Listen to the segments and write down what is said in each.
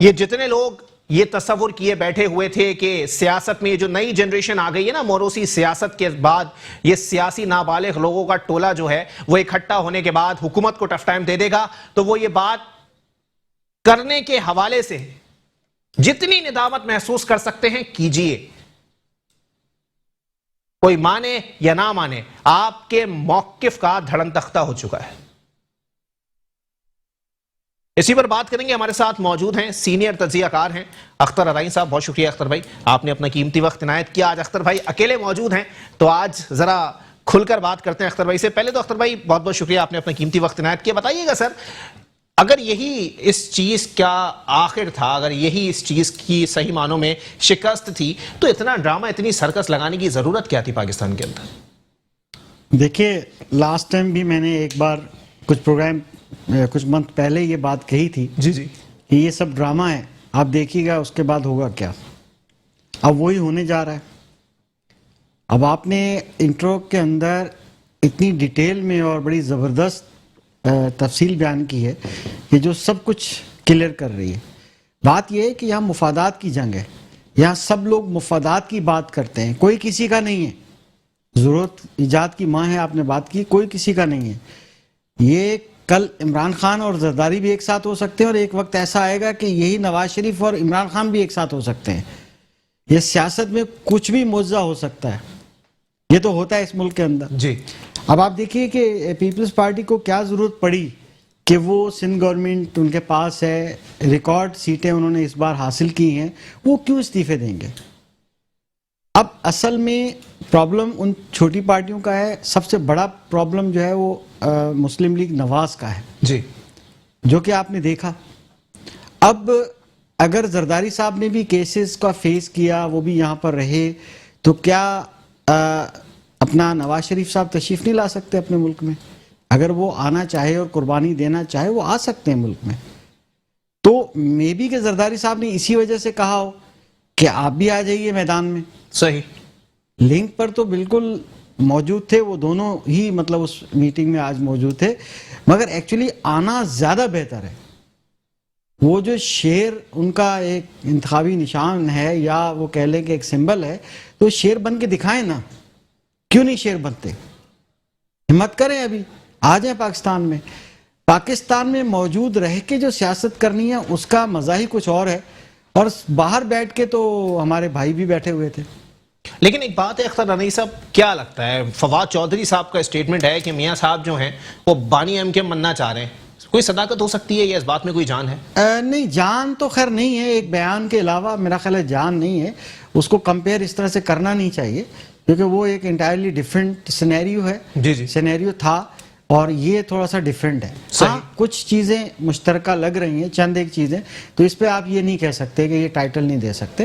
یہ جتنے لوگ یہ تصور کیے بیٹھے ہوئے تھے کہ سیاست میں یہ جو نئی جنریشن آ گئی ہے نا موروثی سیاست کے بعد، یہ سیاسی نابالغ لوگوں کا ٹولہ جو ہے وہ اکٹھا ہونے کے بعد حکومت کو ٹف ٹائم دے دے گا، تو وہ یہ بات کرنے کے حوالے سے جتنی ندامت محسوس کر سکتے ہیں کیجئے. کوئی مانے یا نہ مانے، آپ کے موقف کا دھڑن تختہ ہو چکا ہے. اسی پر بات کریں گے. ہمارے ساتھ موجود ہیں سینئر تجزیہ کار ہیں اختر ارائیں صاحب. بہت شکریہ اختر بھائی، آپ نے اپنا قیمتی وقت عنایت کیا. آج اختر بھائی اکیلے موجود ہیں تو آج ذرا کھل کر بات کرتے ہیں اختر بھائی سے. پہلے تو اختر بھائی بہت بہت شکریہ، آپ نے اپنا قیمتی وقت عنایت کیا. بتائیے گا سر، اگر یہی اس چیز کا آخر تھا، اگر یہی اس چیز کی صحیح معنوں میں شکست تھی، تو اتنا ڈرامہ، اتنی سرکس لگانے کی ضرورت کیا تھی پاکستان کے اندر؟ دیکھیے، لاسٹ ٹائم بھی میں نے ایک بار کچھ منتھ پہلے یہ بات کہی تھی جی جی کہ یہ سب ڈرامہ ہے، آپ دیکھیے گا اس کے بعد ہوگا کیا. اب وہی ہونے جا رہا ہے. اب آپ نے انٹرو کے اندر اتنی ڈیٹیل میں اور بڑی زبردست تفصیل بیان کی ہے کہ جو سب کچھ کلیئر کر رہی ہے. بات یہ ہے کہ یہاں مفادات کی جنگ ہے. یہاں سب لوگ مفادات کی بات کرتے ہیں، کوئی کسی کا نہیں ہے. ضرورت ایجاد کی ماں ہے، آپ نے بات کی، کوئی کسی کا نہیں ہے. یہ کل عمران خان اور زرداری بھی ایک ساتھ ہو سکتے ہیں، اور ایک وقت ایسا آئے گا کہ یہی نواز شریف اور عمران خان بھی ایک ساتھ ہو سکتے ہیں. یہ سیاست میں کچھ بھی معجزہ ہو سکتا ہے. یہ تو ہوتا ہے اس ملک کے اندر. جی اب آپ دیکھیے کہ پیپلز پارٹی کو کیا ضرورت پڑی کہ وہ سندھ گورنمنٹ ان کے پاس ہے، ریکارڈ سیٹیں انہوں نے اس بار حاصل کی ہیں، وہ کیوں استعفے دیں گے؟ اب اصل میں پرابلم ان چھوٹی پارٹیوں کا ہے. سب سے بڑا پرابلم جو ہے وہ مسلم لیگ نواز کا ہے، جی، جو کہ آپ نے دیکھا. اب اگر زرداری صاحب نے بھی کیسز کا فیس کیا، وہ بھی یہاں پر رہے، تو کیا اپنا نواز شریف صاحب تشریف نہیں لا سکتے اپنے ملک میں؟ اگر وہ آنا چاہے اور قربانی دینا چاہے، وہ آ سکتے ہیں ملک میں. تو مے بی کہ زرداری صاحب نے اسی وجہ سے کہا ہو کہ آپ بھی آ جائیے میدان میں. صحیح. لنک پر تو بالکل موجود تھے وہ دونوں ہی، مطلب اس میٹنگ میں آج موجود تھے، مگر ایکچولی آنا زیادہ بہتر ہے. وہ جو شیر ان کا ایک انتخابی نشان ہے، یا وہ کہہ لیں کہ ایک سمبل ہے، تو شیر بن کے دکھائیں نا. کیوں نہیں شیر بنتے؟ ہمت کریں، ابھی آ جائیں پاکستان میں. پاکستان میں موجود رہ کے جو سیاست کرنی ہے اس کا مزہ ہی کچھ اور ہے. اور باہر بیٹھ کے تو ہمارے بھائی بھی بیٹھے ہوئے تھے. لیکن ایک بات ہے اختر رنئی صاحب، کیا لگتا ہے، فواد چودھری صاحب کا اسٹیٹمنٹ ہے کہ میاں صاحب جو ہیں وہ بانی ایم کے مننا چاہ رہے ہیں. کوئی صداقت ہو سکتی ہے یا اس بات میں کوئی جان ہے؟ نہیں، جان تو خیر نہیں ہے. ایک بیان کے علاوہ میرا خیال ہے جان نہیں ہے. اس کو کمپیئر اس طرح سے کرنا نہیں چاہیے، کیونکہ وہ ایک انٹائرلی ڈیفرنٹ سینیریو ہے. جی جی، سینیریو تھا اور یہ تھوڑا سا ڈیفرنٹ ہے. ہاں، کچھ چیزیں مشترکہ لگ رہی ہیں، چند ایک چیزیں، تو اس پہ آپ یہ نہیں کہہ سکتے کہ یہ ٹائٹل نہیں دے سکتے.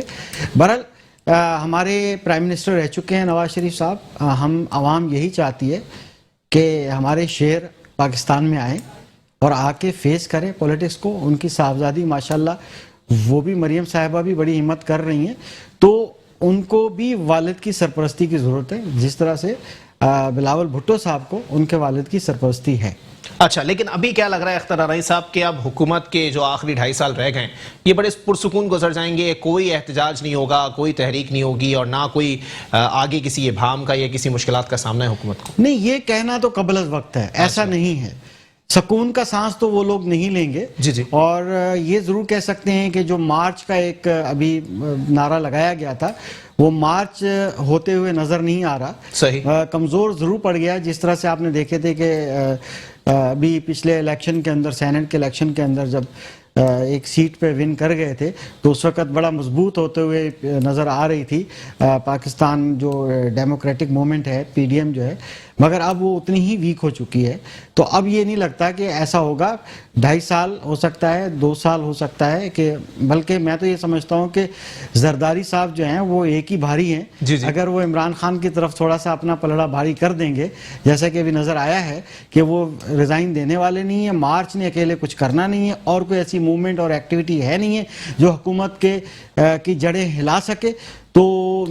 بہرحال ہمارے پرائم منسٹر رہ چکے ہیں نواز شریف صاحب. ہم عوام یہی چاہتی ہے کہ ہمارے شیر پاکستان میں آئیں اور آ کے فیس کریں پولیٹکس کو. ان کی صاحبزادی ماشاءاللہ، وہ بھی مریم صاحبہ بھی بڑی ہمت کر رہی ہیں، تو ان کو بھی والد کی سرپرستی کی ضرورت ہے، جس طرح سے بلاول بھٹو صاحب کو ان کے والد کی سرپرستی ہے. اچھا، لیکن ابھی کیا لگ رہا ہے اختر ارائیں صاحب کہ اب حکومت کے جو آخری 2.5 سال رہ گئے یہ بڑے پرسکون گزر جائیں گے؟ کوئی احتجاج نہیں ہوگا، کوئی تحریک نہیں ہوگی، اور نہ کوئی آگے کسی ابہام کا یا کسی مشکلات کا سامنا ہے حکومت کو؟ نہیں، یہ کہنا تو قبل از وقت ہے. ایسا نہیں ہے. سکون کا سانس تو وہ لوگ نہیں لیں گے. جی جی. اور یہ ضرور کہہ سکتے ہیں کہ جو مارچ کا ایک ابھی نعرہ لگایا گیا تھا، وہ مارچ ہوتے ہوئے نظر نہیں آ رہا. صحیح. کمزور ضرور پڑ گیا. جس طرح سے آپ نے دیکھے تھے کہ ابھی پچھلے الیکشن کے اندر، سینٹ کے الیکشن کے اندر، جب ایک سیٹ پہ ون کر گئے تھے تو اس وقت بڑا مضبوط ہوتے ہوئے نظر آ رہی تھی پاکستان جو ڈیموکریٹک مومنٹ ہے، پی ڈی ایم جو ہے، مگر اب وہ اتنی ہی ویک ہو چکی ہے. تو اب یہ نہیں لگتا کہ ایسا ہوگا. 2.5 سال ہو سکتا ہے، 2 سال ہو سکتا ہے، کہ بلکہ میں تو یہ سمجھتا ہوں کہ زرداری صاحب جو ہیں وہ ایک ہی بھاری ہیں. جی جی. اگر وہ عمران خان کی طرف تھوڑا سا اپنا پلڑا بھاری کر دیں گے، جیسا کہ ابھی نظر آیا ہے کہ وہ ریزائن دینے والے نہیں ہیں، مارچ نے اکیلے کچھ کرنا نہیں ہے، اور کوئی ایسی موومنٹ اور ایکٹیویٹی ہے نہیں ہے جو حکومت کی جڑیں ہلا سکے، تو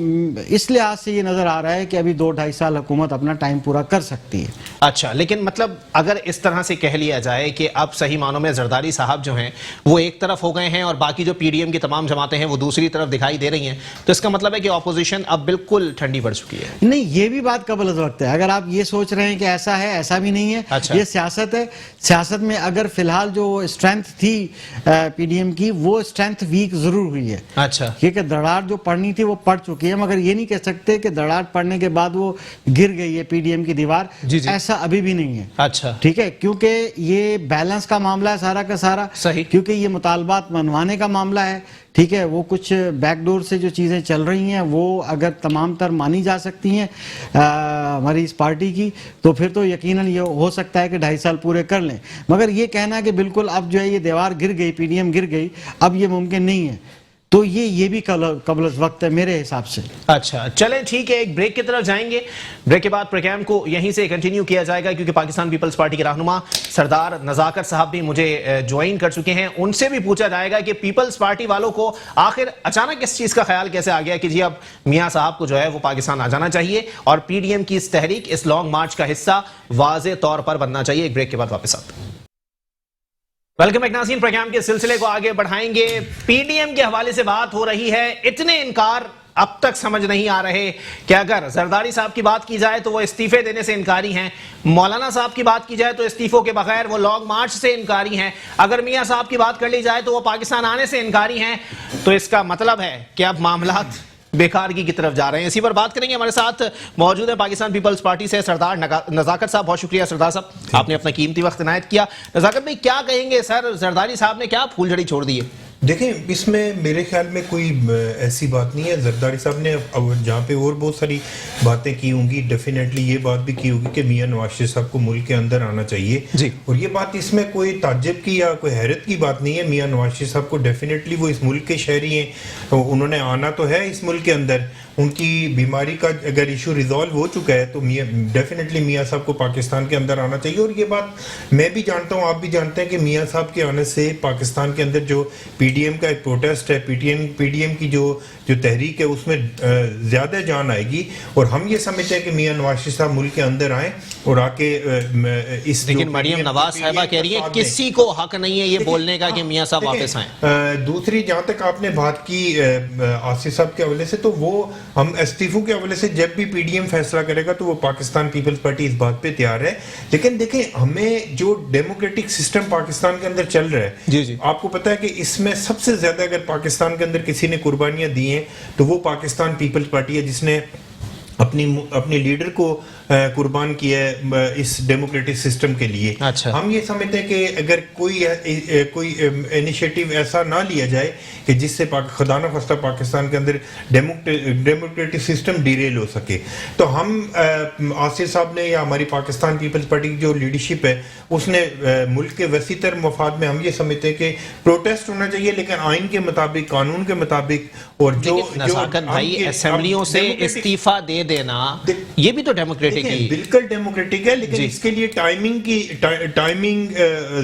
اس لحاظ سے یہ نظر آ رہا ہے کہ ابھی 2-2.5 سال حکومت اپنا ٹائم پورا کر سکتی ہے. اچھا، لیکن مطلب اگر اس طرح سے کہہ لیا جائے کہ اب صحیح معنوں میں زرداری صاحب جو ہیں وہ ایک طرف ہو گئے ہیں اور باقی جو پی ڈی ایم کی تمام جماعتیں ہیں وہ دوسری طرف دکھائی دے رہی ہیں، تو اس کا مطلب ہے کہ اپوزیشن اب بالکل ٹھنڈی پڑ چکی ہے. نہیں، یہ بھی بات قبل از وقت ہے. اگر آپ یہ سوچ رہے ہیں کہ ایسا ہے، ایسا بھی نہیں ہے. اچھا. یہ سیاست ہے. سیاست میں اگر فی الحال جو اسٹرینتھ تھی پی ڈی ایم کی، وہ اسٹرینتھ ویک ضرور ہوئی ہے. اچھا، کیونکہ دڑاڑ جو پڑنی تھی وہ پڑ چکی ہے، مگر یہ نہیں کہہ سکتے کہ دڑاڑ پڑنے کے بعد وہ گر گئی ہے پی ڈی ایم کی دیوار. ایسا ابھی بھی نہیں ہے. اچھا، ٹھیک ہے، کیونکہ یہ بیلنس کا معاملہ ہے سارا کا سارا. صحیح. کیونکہ یہ مطالبات منوانے کا معاملہ ہے. ٹھیک ہے، وہ کچھ بیک ڈور سے جو چیزیں چل رہی ہیں وہ اگر تمام تر مانی جا سکتی ہیں ہماری اس پارٹی کی، تو پھر تو یقیناً یہ ہو سکتا ہے کہ 2.5 سال پورے کر لیں. مگر یہ کہنا کہ بالکل اب جو ہے یہ دیوار گر گئی، پی ڈی ایم گر گئی، اب یہ ممکن نہیں ہے، تو یہ بھی قبل از وقت ہے میرے حساب سے. اچھا چلیں ٹھیک ہے، ایک بریک کی طرف جائیں گے. بریک کے بعد پروگرام کو یہیں سے کنٹینیو کیا جائے گا، کیونکہ پاکستان پیپلز پارٹی کے رہنما سردار نزاکت صاحب بھی مجھے جوائن کر چکے ہیں. ان سے بھی پوچھا جائے گا کہ پیپلز پارٹی والوں کو آخر اچانک اس چیز کا خیال کیسے آ گیا کہ جی اب میاں صاحب کو جو ہے وہ پاکستان آ جانا چاہیے اور پی ڈی ایم کی اس تحریک، اس لانگ مارچ کا حصہ واضح طور پر بننا چاہیے. ایک بریک کے بعد واپس آتے ہیں. ویلکم بیک ناظرین، پروگرام کے سلسلے کو آگے بڑھائیں گے. پی ڈی ایم کے حوالے سے بات ہو رہی ہے. اتنے انکار اب تک سمجھ نہیں آ رہے کہ اگر زرداری صاحب کی بات کی جائے تو وہ استعفے دینے سے انکاری ہیں، مولانا صاحب کی بات کی جائے تو استعفوں کے بغیر وہ لانگ مارچ سے انکاری ہیں، اگر میاں صاحب کی بات کر لی جائے تو وہ پاکستان آنے سے انکاری ہیں. تو اس کا مطلب ہے کہ اب معاملات بیکارگی کی طرف جا رہے ہیں. اسی پر بات کریں گے. ہمارے ساتھ موجود ہیں پاکستان پیپلز پارٹی سے سردار نزاکت صاحب. بہت شکریہ سردار صاحب، آپ نے اپنا قیمتی وقت عنایت کیا. نزاکت بھائی کیا کہیں گے سر، زرداری صاحب نے کیا پھول جھڑی چھوڑ دی ہے؟ دیکھیں، اس میں میرے خیال میں کوئی ایسی بات نہیں ہے. زرداری صاحب نے جہاں پہ اور بہت ساری باتیں کی ہوں گی، ڈیفینیٹلی یہ بات بھی کی ہوگی کہ میاں نواز شریف صاحب کو ملک کے اندر آنا چاہیے جی. اور یہ بات اس میں کوئی تعجب کی یا کوئی حیرت کی بات نہیں ہے. میاں نواز شریف صاحب کو ڈیفینیٹلی وہ اس ملک کے شہری ہیں، انہوں نے آنا تو ہے اس ملک کے اندر. ان کی بیماری کا اگر ایشو ریزالو ہو چکا ہے تو ڈیفینیٹلی میاں صاحب کو پاکستان کے اندر آنا چاہیے. اور یہ بات میں بھی جانتا ہوں، آپ بھی جانتے ہیں کہ میاں صاحب کے آنے سے پاکستان کے اندر جو پی ڈی ایم کا ایک پروٹیسٹ ہے، پی ڈی ایم کی جو تحریک ہے اس میں زیادہ جان آئے گی. اور ہم یہ سمجھتے ہیں کہ میاں نواز شریف صاحب ملک کے اندر آئیں اور آ کے اس. لیکن مریم نواز صاحبہ کہہ رہی ہیں کسی کو حق نہیں ہے یہ بولنے کا کہ میاں صاحب واپس آئیں. دوسری جہاں تک آپ نے بات کی آصف صاحب کے حوالے سے، تو وہ ہم استعفوں کے حوالے سے جب بھی پی ڈی ایم فیصلہ کرے گا تو وہ پاکستان پیپلز پارٹی اس بات پہ تیار ہے. لیکن دیکھیں، ہمیں جو ڈیموکریٹک سسٹم پاکستان کے اندر چل رہا ہے، جی آپ کو پتا ہے کہ اس میں سب سے زیادہ اگر پاکستان کے اندر کسی نے قربانیاں دی ہیں تو وہ پاکستان پیپلز پارٹی ہے، جس نے اپنی لیڈر کو قربان کیا ہے اس ڈیموکریٹک سسٹم کے لیے. ہم یہ سمجھتے ہیں کہ اگر کوئی انیشیٹو ایسا نہ لیا جائے کہ جس سے خدا نہ خواستہ پاکستان کے اندر ڈیموکریٹک سسٹم ڈیریل ہو سکے، تو ہم آصف صاحب نے یا ہماری پاکستان پیپلز پارٹی کی جو لیڈرشپ ہے اس نے ملک کے وسیع تر مفاد میں ہم یہ سمجھتے ہیں کہ پروٹیسٹ ہونا چاہیے، لیکن آئین کے مطابق، قانون کے مطابق. اور جو نزاکت بھائی اسمبلیوں سے استعفیٰ دے دینا یہ بھی تو ڈیموکریٹک بالکل ڈیموکریٹک ہے، لیکن اس کے لیے ٹائمنگ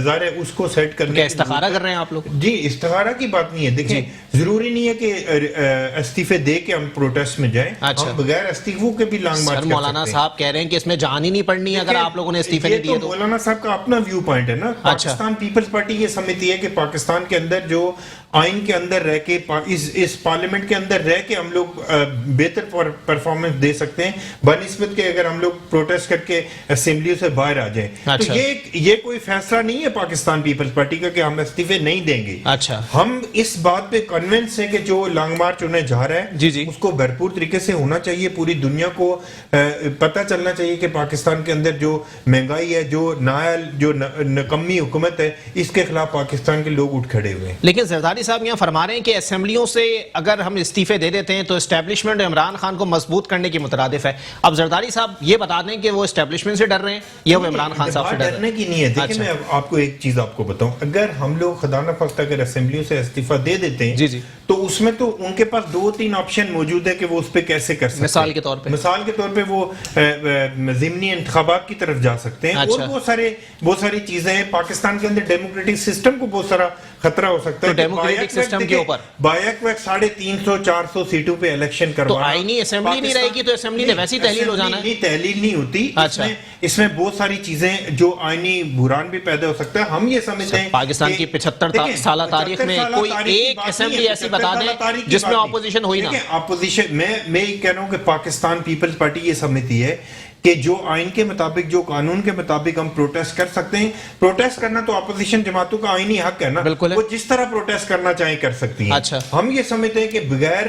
ظاہر ہے اس کو سیٹ کرنے. کیا استخارہ کر رہے ہیں آپ لوگ؟ جی، استخارہ کی بات نہیں ہے. دیکھیں، ضروری نہیں ہے کہ استعفے دے کے ہم پروٹیسٹ میں جائیں. ہم بغیر استعفوں کے بھی لانگ مارچ کر سکتے ہیں. مولانا صاحب کہہ رہے ہیں کہ اس میں جان ہی نہیں پڑنی اگر آپ لوگوں نے استعفے نہیں دیے تو. مولانا صاحب کا اپنا ویو پوائنٹ ہے نا. پاکستان پیپلز پارٹی یہ سمجھتی ہے کہ پاکستان کے اندر جو آئین کے اندر رہ کے، اس پارلیمنٹ کے اندر رہ کے ہم لوگ بہتر پرفارمنس دے سکتے ہیں بنسبت کہ اگر ہم لوگ پروٹیسٹ کر کے اسمبلیوں سے باہر آ جائیں. تو یہ کوئی فیصلہ نہیں ہے پاکستان پیپلز پارٹی کا کہ ہم استعفے نہیں دیں گے. ہم اس بات پہ کنونس ہیں کہ جو لانگ مارچ ہونے جا رہا ہے اس کو بھرپور طریقے سے ہونا چاہیے. پوری دنیا کو پتہ چلنا چاہیے کہ پاکستان کے اندر جو مہنگائی ہے، جو نااہل، جو نکمی حکومت ہے، اس کے خلاف پاکستان کے لوگ اٹھ کھڑے ہوئے ہیں. لیکن زرداری صاحب یہاں فرما رہے ہیں کہ اسمبلیوں سے اگر ہم استعفے دے دیتے ہیں تو اسٹیبلشمنٹ عمران خان کو مضبوط کرنے کی مترادف ہے. اب زرداری صاحب یہ بتا دیں کہ وہ اسٹیبلشمنٹ سے ڈر رہے ہیں یا وہ عمران خان صاحب سے ڈر رہے ہیں؟ ڈرنے کی نہیں ہے. دیکھیں، میں آپ کو ایک چیز آپ کو بتاؤں، اگر ہم لوگ خدا نہ خواستہ اگر اسمبلیوں سے استعفیٰ دے دیتے ہیں تو اس میں تو ان کے پاس 2-3 آپشن موجود ہے کہ وہ اس پہ کیسے کر سکتے ہیں. مثال کے طور پہ وہ ضمنی انتخابات کی طرف جا سکتے ہیں اور بہت ساری چیزیں ہیں. پاکستان کے اندر ڈیموکریٹک سسٹم کو بہت سارا خطرہ ہو سکتا ہے تو ڈیموکریٹک سسٹم کے اوپر بایک ویک 350-400 سیٹوں پہ الیکشن کروانا، تو آئینی اسمبلی نہیں رہے گی تو اسمبلی نے ویسی تحلیل ہو جانا ہے؟ نہیں، تحلیل نہیں ہوتی. اچھا، اس میں بہت ساری چیزیں جو آئینی بحران بھی پیدا ہو سکتا ہے. ہم یہ سمجھتے ہیں پاکستان کی 75 سالہ تاریخ میں کوئی ایک اسمبلی ایسی بتا دیں جس میں اپوزیشن ہوئی نہ. اپوزیشن میں یہ کہہ رہا ہوں کہ پاکستان پیپلز پارٹی یہ سمجھتی ہے کہ جو آئین کے مطابق، جو قانون کے مطابق ہم پروٹیسٹ کر سکتے ہیں. پروٹیسٹ کرنا تو اپوزیشن جماعتوں کا آئینی حق ہے نا، وہ جس طرح پروٹیسٹ کرنا چاہیں کر سکتی ہیں. ہم یہ سمجھتے ہیں کہ بغیر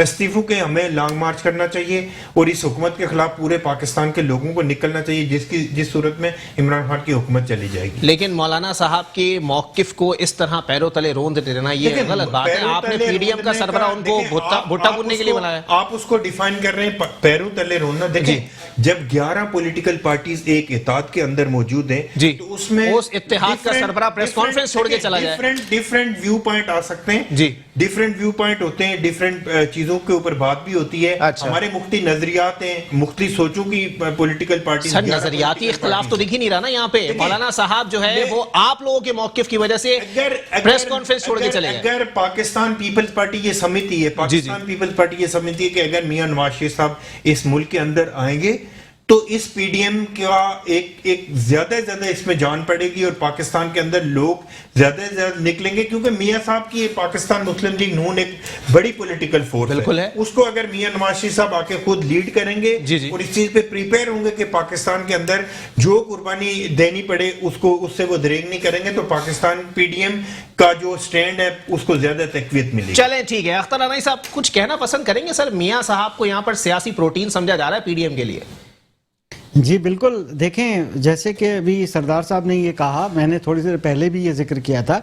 استعفوں کے ہمیں لانگ مارچ کرنا چاہیے اور اس حکومت کے خلاف پورے پاکستان کے لوگوں کو نکلنا چاہیے جس صورت میں عمران خان کی حکومت چلی جائے گی. لیکن مولانا صاحب کے موقف کو اس طرح پیروں تلے روند دینا یہ غلط بات ہے. آپ نے پی ڈی ایم کا سربراہ ان کو بھٹا بننے کے لیے بنایا. آپ اس کو ڈیفائن کر رہے ہیں پیروں تلے روندنا. دیکھیں جب 11 پولیٹیکل پارٹیز ایک اتحاد کے اندر موجود ہیں تو اس میں اس اتحاد کا سربراہ پریس کانفرنس چھوڑ کے چلا جائے. ڈیفرنٹ ویو پوائنٹ آ سکتے ہیں، ڈیفرنٹ ویو پوائنٹ ہوتے ہیں، ڈیفرنٹ چیزوں کے اوپر بات بھی ہوتی ہے. ہمارے مختلف نظریات ہیں، مختلف سوچوں کی پولیٹیکل پارٹیز. سر نظریاتی اختلاف تو دکھ ہی نہیں رہا نا یہاں پہ. مولانا صاحب جو ہے وہ آپ لوگوں کے موقف کی وجہ سے پریس کانفرنس چھوڑ کے چلے گئے. اگر پاکستان پیپلز پارٹی یہ سمجھتی ہے، پاکستان پیپلز پارٹی یہ سمجھتی ہے کہ اگر میاں نواز شریف صاحب اس ملک کے اندر آئیں گے تو اس پی ڈی ایم کا ایک زیادہ سے زیادہ اس میں جان پڑے گی اور پاکستان کے اندر لوگ زیادہ سے زیادہ نکلیں گے، کیونکہ میاں صاحب کی پاکستان مسلم لیگ نون ایک بڑی پولیٹیکل فورس ہے. اس کو اگر میاں نواز شریف صاحب آ کے خود لیڈ کریں گے اور اس چیز پہ پریپیئر ہوں گے کہ پاکستان کے اندر جو قربانی دینی پڑے اس سے وہ دریغ نہیں کریں گے، تو پاکستان پی ڈی ایم کا جو سٹینڈ ہے اس کو زیادہ تقویت ملے گی. چلیں ٹھیک ہے. اختر انائی صاحب کچھ کہنا پسند کریں گے؟ سر میاں صاحب کو یہاں پر سیاسی پروٹین سمجھا جا رہا ہے پی ڈی ایم کے لیے. جی بالکل. دیکھیں جیسے کہ ابھی سردار صاحب نے یہ کہا، میں نے تھوڑی دیر پہلے بھی یہ ذکر کیا تھا،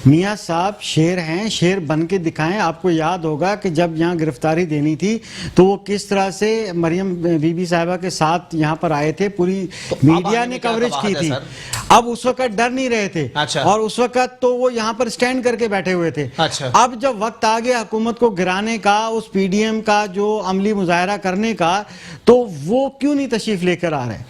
میاں صاحب شیر ہیں، شیر بن کے دکھائیں. آپ کو یاد ہوگا کہ جب یہاں گرفتاری دینی تھی تو وہ کس طرح سے مریم بی بی صاحبہ کے ساتھ یہاں پر آئے تھے، پوری میڈیا نے کوریج کی تھی. اب اس وقت ڈر نہیں رہے تھے اور اس وقت تو وہ یہاں پر سٹینڈ کر کے بیٹھے ہوئے تھے. اب جب وقت آ گیا حکومت کو گرانے کا، اس پی ڈی ایم کا جو عملی مظاہرہ کرنے کا، تو وہ کیوں نہیں تشریف لے کر آ رہے؟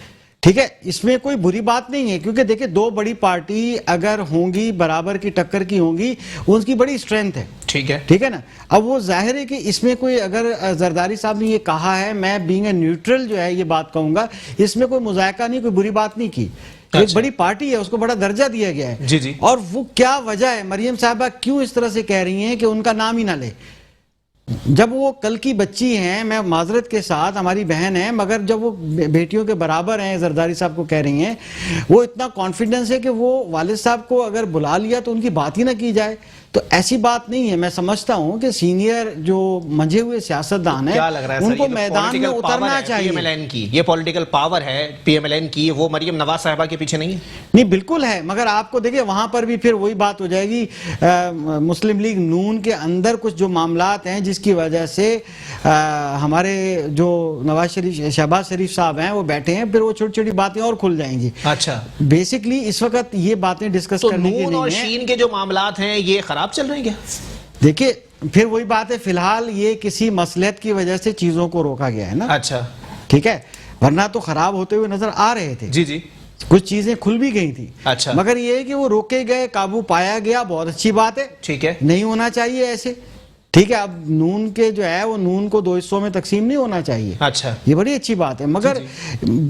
ٹھیک ہے، اس میں کوئی بری بات نہیں ہے، کیونکہ دیکھیں دو بڑی پارٹی اگر ہوں گی، برابر کی ٹکر کی ہوں گی، ان کی بڑی اسٹرینتھ ہے. ٹھیک ہے نا. اب وہ ظاہر ہے کہ اس میں کوئی، اگر زرداری صاحب نے یہ کہا ہے، میں بینگ اے نیوٹرل جو ہے یہ بات کہوں گا، اس میں کوئی مذائقہ نہیں، کوئی بری بات نہیں کی. ایک بڑی پارٹی ہے، اس کو بڑا درجہ دیا گیا ہے. اور وہ کیا وجہ ہے، مریم صاحبہ کیوں اس طرح سے کہہ رہی ہیں کہ ان کا نام ہی نہ لے؟ جب وہ کل کی بچی ہیں، میں معذرت کے ساتھ ہماری بہن ہیں، مگر جب وہ بیٹیوں کے برابر ہیں، زرداری صاحب کو کہہ رہی ہیں، وہ اتنا کانفیڈنس ہے کہ وہ والد صاحب کو اگر بلا لیا تو ان کی بات ہی نہ کی جائے. تو ایسی بات نہیں ہے. میں سمجھتا ہوں کہ سینئر جو منجھے ہوئے سیاستدان ہیں ان کو میدان میں اترنا چاہیے. یہ پولیٹیکل پاور ہے پی ایم ایل این کی، وہ مریم نواز صاحبہ کے پیچھے نہیں ہے. نہیں بالکل ہے، مگر آپ کو دیکھیں وہاں پر بھی پھر وہی بات ہو جائے گی. مسلم لیگ نون کے اندر کچھ جو معاملات ہیں جس کی وجہ سے ہمارے جو شہباز شریف صاحب ہیں وہ بیٹھے ہیں، پھر وہ چھوٹی چھوٹی باتیں اور کھل جائیں گی. اچھا، بیسکلی اس وقت یہ باتیں ڈسکس کرنے کی نہیں ہے. نون اور شین کے جو معاملات ہیں یہ خراب چل رہے ہیں کیا؟ دیکھیں پھر وہی بات ہے، فی الحال یہ کسی مصلحت کی وجہ سے چیزوں کو روکا گیا ہے نا. اچھا ٹھیک ہے، ورنہ تو خراب ہوتے ہوئے نظر آ رہے تھے. جی کچھ چیزیں کھل بھی گئی تھی. اچھا، مگر یہ ہے کہ وہ روکے گئے، قابو پایا گیا، بہت اچھی بات ہے. ٹھیک ہے، نہیں ہونا چاہیے ایسے. ٹھیک ہے، اب نون کے جو ہے وہ نون کو 2 حصوں میں تقسیم نہیں ہونا چاہیے. اچھا، یہ بڑی اچھی بات ہے. مگر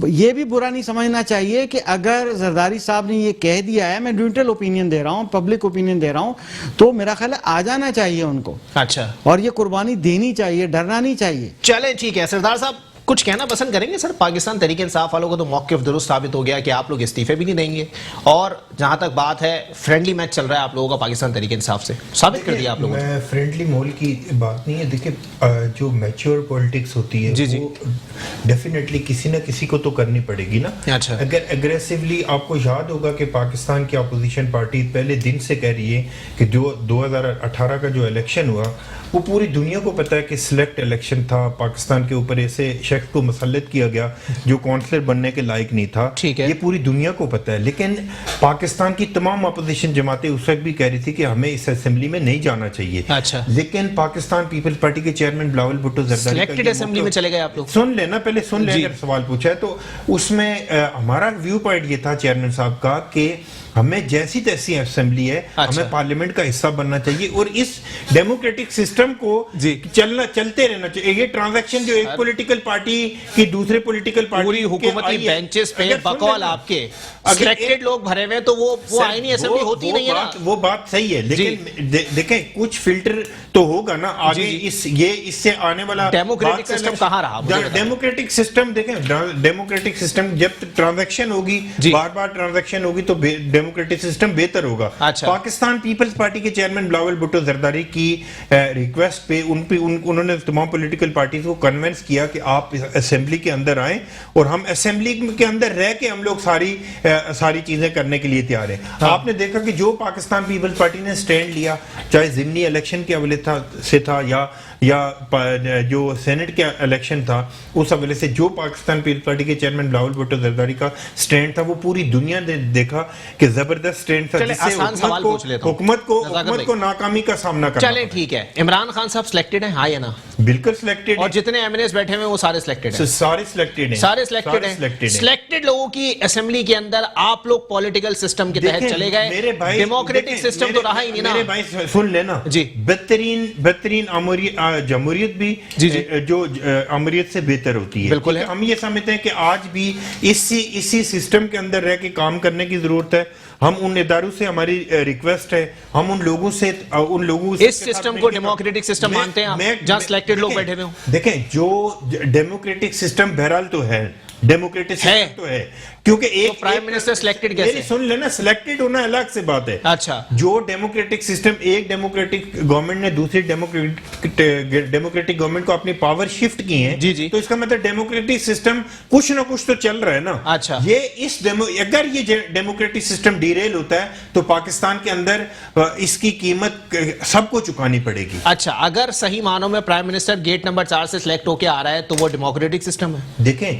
یہ بھی برا نہیں سمجھنا چاہیے کہ اگر زرداری صاحب نے یہ کہہ دیا ہے، میں نیوٹرل اوپینین دے رہا ہوں، پبلک اوپینین دے رہا ہوں، تو میرا خیال ہے آ جانا چاہیے ان کو. اچھا، اور یہ قربانی دینی چاہیے، ڈرنا نہیں چاہیے. چلیں ٹھیک ہے. سردار صاحب کچھ کہنا پسند کریں گے؟ سر پاکستان تحریک انصاف والوں کو تو موقف درست ثابت ہو گیا کہ آپ لوگ استعفے بھی نہیں دیں گے، اور جہاں تک بات ہے فرینڈلی میچ چل رہا ہے آپ لوگوں کا پاکستان تحریک انصاف سے، ثابت کر دیا آپ لوگوں نے. فرینڈلی مول کی بات نہیں ہے. دیکھیں جو میچور پولیٹکس ہوتی ہے وہ ڈیفینیٹلی کسی نہ کسی کو تو کرنی پڑے گی نا. اگر اگریسولی، آپ کو یاد ہوگا کہ پاکستان کی اپوزیشن پارٹی پہلے دن سے کہہ رہی ہے کہ جو 2018 کا جو الیکشن ہوا وہ پوری دنیا کو پتا ہے کہ سلیکٹ الیکشن تھا. پاکستان کے اوپر ایسے شخص کو مسلط کیا گیا جو کونسلر بننے کے لائق نہیں تھا. ٹھیک ہے, یہ پوری دنیا کو پتہ ہے, لیکن پاکستان کی تمام اپوزیشن جماعتیں اس وقت بھی کہہ رہی تھی کہ ہمیں اس اسمبلی میں نہیں جانا چاہیے. اچھا, لیکن پاکستان پیپلز پارٹی کے chairman Bilawal Bhutto Zardari selected assembly میں چلے گئے آپ لوگ. سن لینا, پہلے سن لیں, اگر سوال پوچھا ہے تو اس میں ہمارا ویو پوائنٹ یہ تھا چیئرمین صاحب کا کہ ہمیں جیسی تیسی اسمبلی ہے, ہمیں پارلیمنٹ کا حصہ بننا چاہیے اور اس ڈیموکریٹک سسٹم کو چلتے رہنا چاہیے. یہ ٹرانزیکشن جو ایک پولیٹیکل پارٹی کی دوسرے پولیٹیکل پارٹی پوری حکومتی بینچز پہ بقول آپ کے سلیکٹڈ لوگ بھرے ہوئے تو وہ آئینی اسمبلی ہوتی نہیں ہے نا. وہ بات صحیح ہے, لیکن دیکھیں کچھ فلٹر تو ہوگا نا آگے. اس سے آنے والا ڈیموکریٹک سسٹم کہاں رہا؟ ڈیموکریٹک سسٹم دیکھیں, ڈیموکریٹک سسٹم جب ٹرانزیکشن ہوگی, بار بار ٹرانزیکشن ہوگی تو ڈیموکریٹک سسٹم بہتر ہوگا. پاکستان پیپلز پارٹی کے چیئرمین بلاول بھٹو زرداری کی ریکویسٹ پہ انہوں نے تمام پولیٹیکل پارٹیز کو کنونس کیا کہ آپ اسمبلی کے اندر آئیں اور ہم اسمبلی کے اندر رہ کے ہم لوگ ساری چیزیں کرنے کے لیے تیار ہیں. آپ نے دیکھا کہ جو پاکستان پیپلز پارٹی نے سٹینڈ لیا, چاہے ضمنی الیکشن کے حوالے سے تھا یا جو سینٹ کے الیکشن تھا, اس حوالے سے جو پاکستان پیپلز پارٹی کے چیئرمین بلاول بھٹو زرداری کا سٹینڈ تھا وہ پوری دنیا نے دیکھا کہ زبردست سٹینڈ تھا, جس سے حکومت کو ناکامی کا سامنا کرنا. چلیں ٹھیک ہے, عمران خان صاحب سلیکٹڈ ہیں, ہاں یا نا؟ بالکل سلیکٹڈ, اور جتنے ایم این ایز بیٹھے ہوئے وہ سارے سلیکٹڈ ہیں. سارے سلیکٹڈ ہیں. سلیکٹڈ لوگوں کی اسمبلی کے اندر آپ لوگ پولیٹیکل سسٹم کے تحت چلے گئے, ڈیموکریٹک سسٹم تو رہا ہی نہیں نا. میرے بھائی سن لینا, بہترین جمہوریت بھی جو امریت سے بہتر ہوتی ہے. بالکل, ہم یہ سمجھتے ہیں کہ آج بھی اسی سسٹم کے اندر رہ کے کام کرنے کی ضرورت ہے. ہم ان اداروں سے, ہماری ریکویسٹ ہے, ہم ان لوگوں سے اس سسٹم کو ڈیموکریٹک سسٹم مانتے ہیں آپ جہاں سلیکٹڈ لوگ بیٹھے ہوئے ہوں؟ دیکھیں, جو ڈیموکریٹک سسٹم بہرحال تو ہے, ڈیموکریٹک سسٹم تو ہے, کیونکہ ایک پرائم منسٹر سلیکٹڈ کیسے؟ سن لینا, سلیکٹڈ ہونا الگ سے بات ہے. اچھا, جو ڈیموکریٹک سسٹم, ایک ڈیموکریٹک گورنمنٹ نے دوسری ڈیموکریٹک گورنمنٹ کو اپنی پاور شفٹ کی ہیں, تو اس کا مطلب ڈیموکریٹک سسٹم کچھ نہ کچھ تو چل رہا ہے نا. اچھا, اگر یہ ڈیموکریٹک سسٹم ڈیریل ہوتا ہے تو پاکستان کے اندر اس کی قیمت سب کو چکانی پڑے گی. اچھا, اگر صحیح معنوں میں پرائم منسٹر گیٹ نمبر 4 سے سلیکٹ ہو کے آ رہا ہے تو وہ ڈیموکریٹک سسٹم ہے؟ دیکھیں,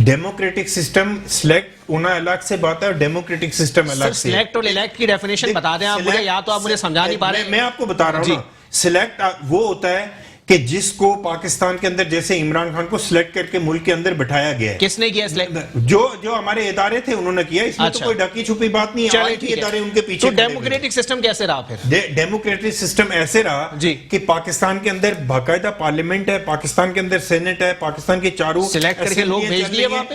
ڈیموکریٹک سسٹم سلیکٹ ہونا الگ سے بات ہے اور ڈیموکریٹک سسٹم الگ سے. سلیکٹ اور الیکٹ کی ڈیفینیشن بتا دیں آپ مجھے, یا تو آپ مجھے سمجھا نہیں پا رہے. میں آپ کو بتا رہا ہوں نا, سلیکٹ وہ ہوتا ہے کہ جس کو پاکستان کے اندر, جیسے عمران خان کو سلیکٹ کر کے ملک کے اندر بٹھایا گیا ہے. کس نے کیا سلیکٹ؟ جو ہمارے ادارے تھے انہوں نے کیا, اس میں تو کوئی ڈھکی چھپی بات نہیں ہے. ادارے ان کے پیچھے. تو ڈیموکریٹک سسٹم کیسے رہا پھر؟ ڈیموکریٹک سسٹم ایسے رہا کہ پاکستان کے اندر باقاعدہ پارلیمنٹ ہے, پاکستان کے اندر سینٹ ہے, پاکستان کے چاروں سلیکٹ کر کے لوگ بھیج دیے وہاں پہ.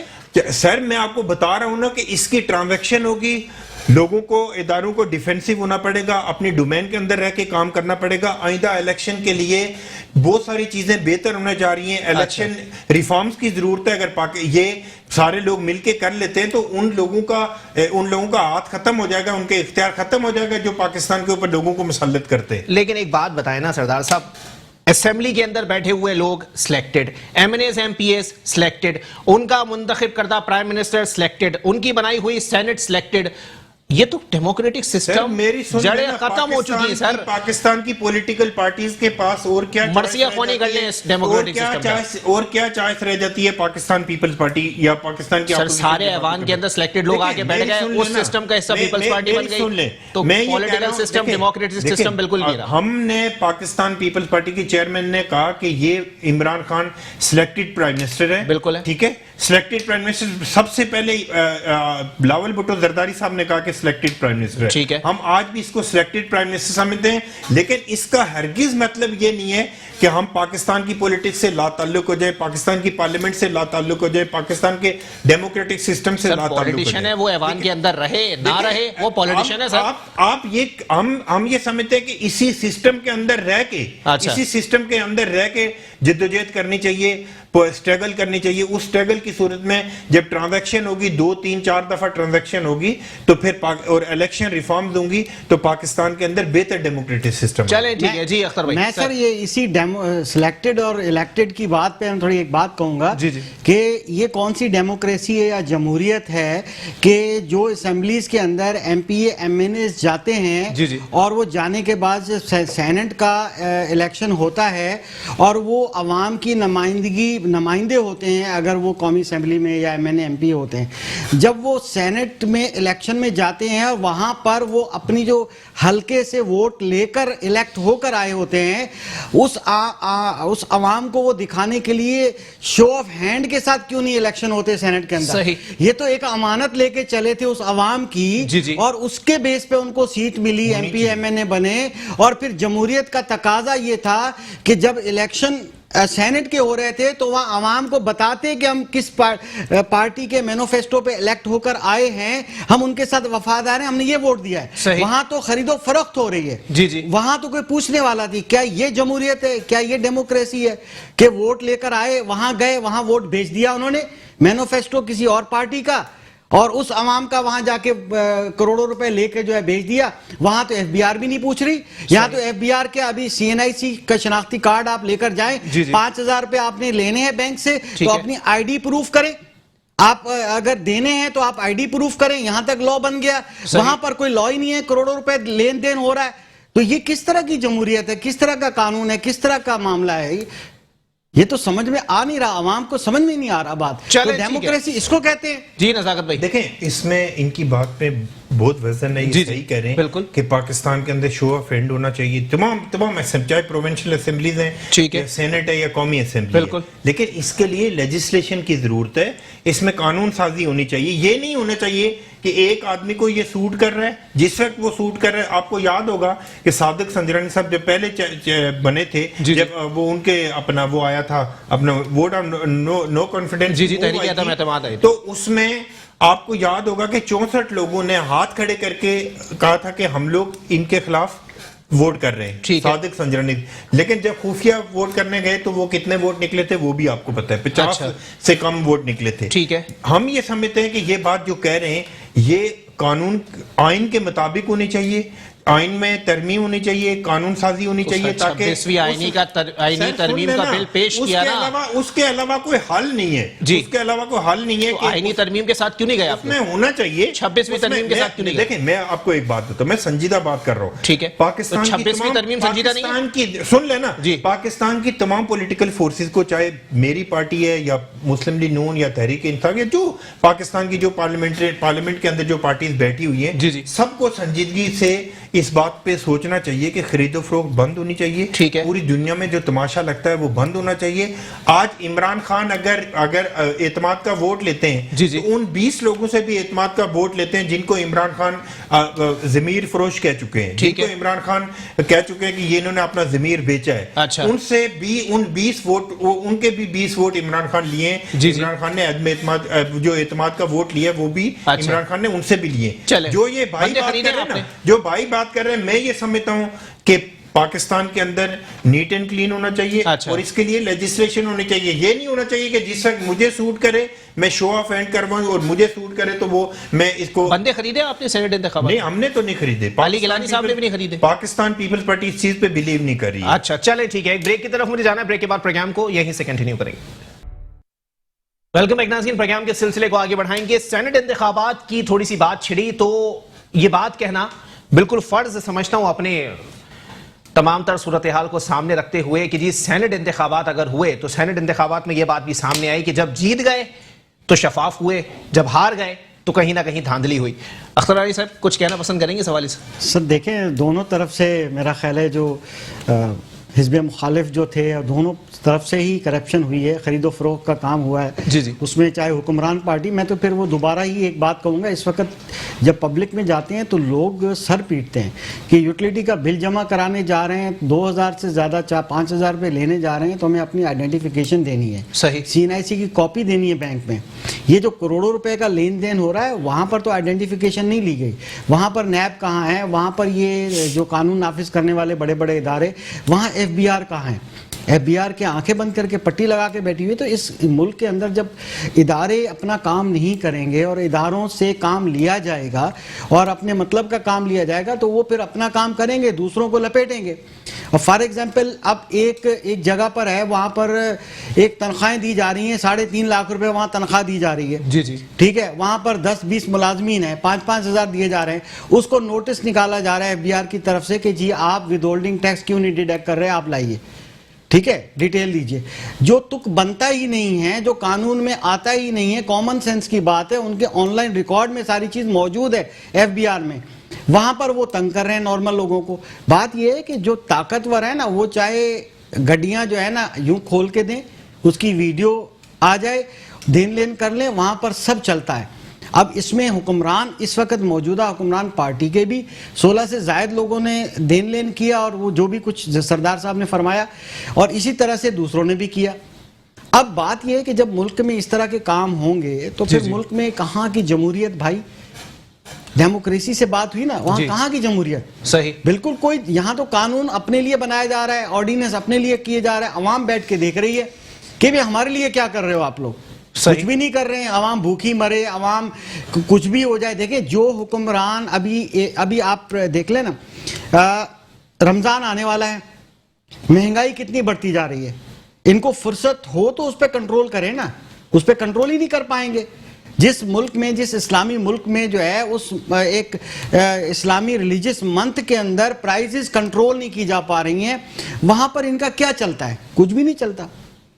سر میں آپ کو بتا رہا ہوں نا کہ اس کی ٹرانزیکشن ہوگی, لوگوں کو, اداروں کو ڈیفینسو ہونا پڑے گا, اپنی ڈومین کے اندر رہ کے کام کرنا پڑے گا. آئندہ الیکشن کے لیے بہت ساری چیزیں بہتر ہونے جا رہی ہیں. الیکشن ریفارمز کی ضرورت ہے. اگر یہ سارے لوگ مل کے کر لیتے ہیں تو ان لوگوں کا ہاتھ ختم ہو جائے گا, ان کے اختیار ختم ہو جائے گا جو پاکستان کے اوپر لوگوں کو مسلط کرتے ہیں. لیکن ایک بات بتائیں نا سردار صاحب, اسمبلی کے اندر بیٹھے ہوئے لوگ selected, M N A's M P A's selected, ان کا منتخب کردہ پرائم منسٹر سلیکٹڈ, ان کی بنائی ہوئی سینٹ سلیکٹڈ, یہ تو ڈیموکریٹک سسٹم جڑیں ختم ہو چکی ہیں سر. پاکستان کی پولیٹیکل پارٹیز کے پاس اور کیا مرثیہ خوانی کر لیں اس ڈیموکریٹک سسٹم, اور کیا چوائس رہ جاتی ہے پاکستان پیپلز پارٹی یا پاکستان کی. سر سارے ایوان کے اندر سلیکٹڈ لوگ آگے بیٹھ گئے, اس سسٹم کا حصہ پیپلز پارٹی بن گئی, تو پولیٹیکل سسٹم ڈیموکریٹک سسٹم بالکل نہیں رہا. ہم نے پاکستان پیپلز پارٹی کے چیئرمین نے کہا کہ یہ Imran Khan selected prime minister ہے. بالکل ہے, ٹھیک ہے, سلیکٹڈ پرائم منسٹر. سب سے پہلے بلاول بھٹو زرداری صاحب نے کہا کہ سلیکٹڈ پرائم منسٹر. ٹھیک ہے, ہم آج بھی اس کو سلیکٹڈ پرائم منسٹر سمجھتے ہیں, لیکن اس کا ہرگز مطلب یہ نہیں ہے کہ ہم پاکستان کی پولیٹکس سے لا تعلق ہو جائے, پاکستان کی پارلیمنٹ سے لا تعلق ہو جائے, پاکستان کے ڈیموکریٹک سسٹم سے لا تعلق ہو جائے. پولیٹیشن ہے وہ ایوان کے اندر رہے نہ رہے, وہ پولیٹیشن ہے سر. آپ ہم یہ سمجھتے ہیں کہ اسی سسٹم کے اندر رہ کے, اسی سسٹم کے اندر رہ کے جدوجہد کرنی چاہیے, اسٹرگل کرنی چاہیے. اس اسٹرگل کی صورت میں جب ٹرانزیکشن ہوگی, 2 3 4 دفعہ ٹرانزیکشن ہوگی, تو پھر اور الیکشن ریفارمز ہوں گی, تو پاکستان کے اندر بہتر ڈیموکریٹک سسٹم. چلیں ٹھیک ہے جی اختر بھائی. میں سر یہ اسی سلیکٹڈ اور الیکٹڈ کی بات پہ ہم تھوڑی ایک بات کہوں گا کہ یہ کون سی ڈیموکریسی ہے یا جمہوریت ہے کہ جو اسمبلیز کے اندر M P A M N A's جاتے ہیں اور وہ جانے کے بعد سینٹ کا الیکشن ہوتا ہے اور وہ عوام کی نمائندے ہوتے ہیں، اگر وہ قومی اسمبلی میں یا MP ہوتے ہیں، جب وہ سینٹ میں الیکشن میں جاتے ہیں اور وہاں پر وہ اپنی جو حلقے سے ووٹ لے کر الیکٹ ہو کر آئے ہوتے ہیں، اس عوام کو وہ دکھانے کے لیے شو آف ہینڈ کے ساتھ کیوں نہیں الیکشن ہوتے سینٹ کے اندر؟ صحیح، یہ تو ایک امانت لے کے چلے تھے اس عوام کی، اور اس کے بیس پہ ان کو سیٹ ملی، MP MNA بنے، اور پھر جمہوریت کا تقاضا یہ تھا کہ جب الیکشن سینٹ کے ہو رہے تھے تو وہاں عوام کو بتاتے کہ ہم کس پارٹی کے مینوفیسٹو پہ الیکٹ ہو کر آئے ہیں، ہم ان کے ساتھ وفادار ہیں، ہم نے یہ ووٹ دیا ہے۔ وہاں تو خرید و فروخت ہو رہی ہے، وہاں تو کوئی پوچھنے والا تھی کیا یہ جمہوریت ہے، کیا یہ ڈیموکریسی ہے کہ ووٹ لے کر آئے، وہاں گئے، وہاں ووٹ بھیج دیا انہوں نے، مینوفیسٹو کسی اور پارٹی کا، اور اس عوام کا وہاں جا کے کروڑوں روپے لے کے جو ہے بھیج دیا۔ وہاں تو FBR بھی نہیں پوچھ رہی، یہاں تو FBR کے ابھی CNIC کا شناختی کارڈ آپ لے کر جائیں، 5,000 روپے آپ نے لینے ہیں بینک سے تو اپنی ID پروف کریں، آپ اگر دینے ہیں تو آپ ID پروف کریں، یہاں تک لا بن گیا۔ وہاں پر کوئی لا ہی نہیں ہے، کروڑوں روپے لین دین ہو رہا ہے، تو یہ کس طرح کی جمہوریت ہے، کس طرح کا قانون ہے، کس طرح کا معاملہ ہے؟ یہ تو سمجھ میں آ نہیں رہا، عوام کو سمجھ میں نہیں آ رہا بات، تو ڈیموکریسی اس کو کہتے ہیں۔ جی نزاکت بھائی دیکھیں، اس میں ان کی بات پہ بہت وزن ہے، یہ صحیح کہہ رہے ہیں کہ پاکستان کے اندر شو آف ہینڈ ہونا چاہیے، تمام چاہے پروونشل اسمبلیز ہیں، سینٹ ہے یا قومی اسمبلی ہے، لیکن اس کے لیے لیجسلیشن کی ضرورت ہے، اس میں قانون سازی ہونی چاہیے۔ یہ نہیں ہونا چاہیے کہ ایک آدمی کو یہ سوٹ کر رہا ہے، جس وقت وہ سوٹ کر رہا ہے۔ آپ کو یاد ہوگا کہ صادق سنجرانی صاحب جب پہلے بنے تھے، جب وہ ان کے اپنا وہ آیا تھا اپنا ووٹ آف نو کانفیڈنس، تو اس میں آپ کو یاد ہوگا کہ 64 لوگوں نے ہاتھ کھڑے کر کے کہا تھا کہ ہم لوگ ان کے خلاف ووٹ کر رہے ہیں، صادق سنجرانی، لیکن جب خفیہ ووٹ کرنے گئے تو وہ کتنے ووٹ نکلے تھے وہ بھی آپ کو پتہ ہے، 50 سے کم ووٹ نکلے تھے۔ ہم یہ سمجھتے ہیں کہ یہ بات جو کہہ رہے ہیں یہ قانون آئین کے مطابق ہونی چاہیے، آئین میں ترمیم ہونی چاہیے، قانون سازی ہونی چاہیے، تاکہ آئینی ترمیم کا بل پیش کیا نا، اس کے علاوہ کوئی حل نہیں ہے، اس کے علاوہ کوئی حل نہیں ہے کہ آئینی ترمیم کے ساتھ کیوں نہیں گئے آپ؟ میں ہونا چاہیے 26ویں ترمیم کے ساتھ کیوں نہیں گئے؟ دیکھیں میں آپ کو ایک بات بتاؤں، میں سنجیدہ بات کر رہا ہوں، ٹھیک ہے، پاکستان کی 26ویں ترمیم سنجیدہ نہیں ہے، سن لینا، پاکستان کی تمام پولیٹیکل فورسز کو، چاہے میری پارٹی ہے یا مسلم لیگ نون یا تحریک انصاف یا جو پاکستان کی جو پارلیمنٹ کے اندر جو پارٹیز بیٹھی ہوئی ہیں، سب کو سنجیدگی سے اس بات پہ سوچنا چاہیے کہ خرید و فروخت بند ہونی چاہیے، پوری دنیا میں جو تماشا لگتا ہے وہ بند ہونا چاہیے۔ آج عمران خان اگر اعتماد کا ووٹ لیتے ہیں تو ان 20 لوگوں سے بھی اعتماد کا ووٹ لیتے ہیں جن کو عمران خان ضمیر فروش کہہ چکے ہیں، جن کو عمران خان کہہ چکے ہیں کہ یہ انہوں نے اپنا ضمیر بیچا ہے، ان سے بھی ان 20 ووٹ، ان کے بھی 20 ووٹ عمران خان لیے ہیں، عمران خان نے عدم اعتماد جو اعتماد کا ووٹ لیا وہ بھی عمران خان نے ان سے بھی لیے۔ جو یہ بھائی بات کر رہے ہیں نا، جو بھائی بات کر رہے ہیں، میں یہ سمجھتا ہوں کہ پاکستان کے اندر نیٹ اینڈ کلین ہونا چاہیے، اور اس کے لیے لیجسلیشن ہونی چاہیے۔ یہ نہیں ہونا چاہیے کہ جس وقت مجھے سوٹ کرے میں شو آف ہینڈ کرواؤں، اور مجھے سوٹ کرے تو وہ میں اس کو بندے خریدے آپ نے سینٹ انتخابات؟ نہیں، ہم نے تو نہیں خریدے، علی گیلانی صاحب نے بھی نہیں خریدے، پاکستان پیپلز پارٹی اس چیز پہ بلیو نہیں کر رہی۔ اچھا چلے ٹھیک ہے، ایک بریک کی طرف مجھے جانا ہے، بریک کے بعد پروگرام کو یہیں سے کنٹینیو کریں گے۔ ویلکم ایک ناظرین، پروگرام کے سلسلے کو آگے بڑھائیں گے۔ سینٹ انتخابات کی تھوڑی سی بات چھڑی تو یہ بات کہنا بالکل فرض سمجھتا ہوں اپنے تمام تر صورتحال کو سامنے رکھتے ہوئے کہ جی سینٹ انتخابات اگر ہوئے تو سینٹ انتخابات میں یہ بات بھی سامنے آئی کہ جب جیت گئے تو شفاف ہوئے، جب ہار گئے تو کہیں نہ کہیں دھاندلی ہوئی۔ اختر علی صاحب کچھ کہنا پسند کریں گے اس حوالے سے؟ سر دیکھیں، دونوں طرف سے میرا خیال ہے جو حزب مخالف جو تھے دونوں طرف سے ہی کرپشن ہوئی ہے، خرید و فروخت کا کام ہوا ہے اس میں، چاہے حکمران پارٹی، میں تو پھر وہ دوبارہ ہی ایک بات کہوں گا، اس وقت جب پبلک میں جاتے ہیں تو لوگ سر پیٹتے ہیں کہ یوٹیلیٹی کا بل جمع کرانے جا رہے ہیں، 2000 سے زیادہ 5,000 روپے لینے جا رہے ہیں تو ہمیں اپنی آئیڈینٹیفیکیشن دینی ہے، CNIC کی کاپی دینی ہے بینک میں۔ یہ جو کروڑوں روپے کا لین دین ہو رہا ہے وہاں پر تو آئیڈینٹیفیکیشن نہیں لی گئی، وہاں پر نیب کہاں ہے، وہاں پر یہ جو قانون نافذ کرنے والے بڑے بڑے ادارے، وہاں FBR کہاں ہیں؟ FBR کے آنکھیں بند کر کے پٹی لگا کے بیٹھی ہوئی۔ تو اس ملک کے اندر جب ادارے اپنا کام نہیں کریں گے اور اداروں سے کام لیا جائے گا اور اپنے مطلب کا کام لیا جائے گا تو وہ پھر اپنا کام کریں گے، دوسروں کو لپیٹیں گے۔ اور فار ایگزامپل اب ایک جگہ پر ہے، وہاں پر ایک تنخواہیں دی جا رہی ہیں، 3.5 لاکھ روپے وہاں تنخواہ دی جا رہی ہے، ٹھیک ہے، وہاں پر 10-20 ملازمین ہیں، 5-5 ہزار دیے جا رہے ہیں، اس کو نوٹس نکالا جا رہا ہے FBR کی طرف سے کہ جی آپ ود ہولڈنگ ٹیکس کیوں نہیں ڈیڈکٹ کر رہے، آپ لائیے۔ ٹھیک ہے, ڈیٹیل دیجئے. جو تک بنتا ہی نہیں ہے, جو قانون میں آتا ہی نہیں ہے, کامن سینس کی بات ہے, ان کے آن لائن ریکارڈ میں ساری چیز موجود ہے FBR میں, وہاں پر وہ تنگ کر رہے ہیں نارمل لوگوں کو. بات یہ ہے کہ جو طاقتور ہے نا, وہ چاہے گڈیاں جو ہے نا یوں کھول کے دیں, اس کی ویڈیو آ جائے, دین لین کر لیں, وہاں پر سب چلتا ہے. اب اس میں حکمران, اس وقت موجودہ حکمران پارٹی کے بھی 16 سے زائد لوگوں نے دین لین کیا, اور وہ جو بھی کچھ سردار صاحب نے فرمایا, اور اسی طرح سے دوسروں نے بھی کیا. اب بات یہ ہے کہ جب ملک میں اس طرح کے کام ہوں گے تو پھر ملک میں کہاں کی جمہوریت بھائی؟ ڈیموکریسی سے بات ہوئی نا, وہاں کہاں کی جمہوریت؟ صحیح, بالکل کوئی, یہاں تو قانون اپنے لیے بنایا جا رہا ہے, آرڈیننس اپنے لیے کیے جا رہا ہے, عوام بیٹھ کے دیکھ رہی ہے کہ بھی ہمارے لیے کیا کر رہے ہو آپ لوگ. کچھ بھی نہیں کر رہے ہیں, عوام بھوکی مرے, عوام کچھ بھی ہو جائے. دیکھیں جو حکمران ابھی آپ دیکھ لیں نا, رمضان آنے والا ہے, مہنگائی کتنی بڑھتی جا رہی ہے, ان کو فرصت ہو تو اس پہ کنٹرول کریں نا, اس پہ کنٹرول ہی نہیں کر پائیں گے. جس ملک میں, جس اسلامی ملک میں جو ہے اس ایک اسلامی ریلیجس منتھ کے اندر پرائزز کنٹرول نہیں کی جا پا رہی ہیں, وہاں پر ان کا کیا چلتا ہے؟ کچھ بھی نہیں چلتا.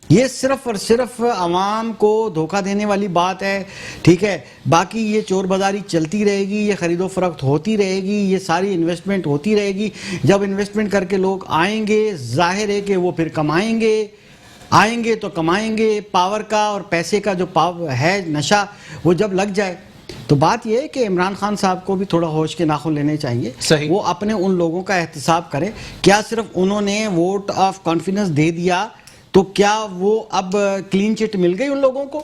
یہ صرف اور صرف عوام کو دھوکہ دینے والی بات ہے, ٹھیک ہے. باقی یہ چور بازاری چلتی رہے گی, یہ خرید و فروخت ہوتی رہے گی, یہ ساری انویسٹمنٹ ہوتی رہے گی. جب انویسٹمنٹ کر کے لوگ آئیں گے, ظاہر ہے کہ وہ پھر کمائیں گے, آئیں گے تو کمائیں گے. پاور کا اور پیسے کا جو ہے نشہ, وہ جب لگ جائے تو بات یہ ہے کہ عمران خان صاحب کو بھی تھوڑا ہوش کے ناخن لینے چاہیے. وہ اپنے ان لوگوں کا احتساب کریں. کیا صرف انہوں نے ووٹ آف کانفیڈنس دے دیا تو کیا وہ اب کلین چٹ مل گئی ان لوگوں کو؟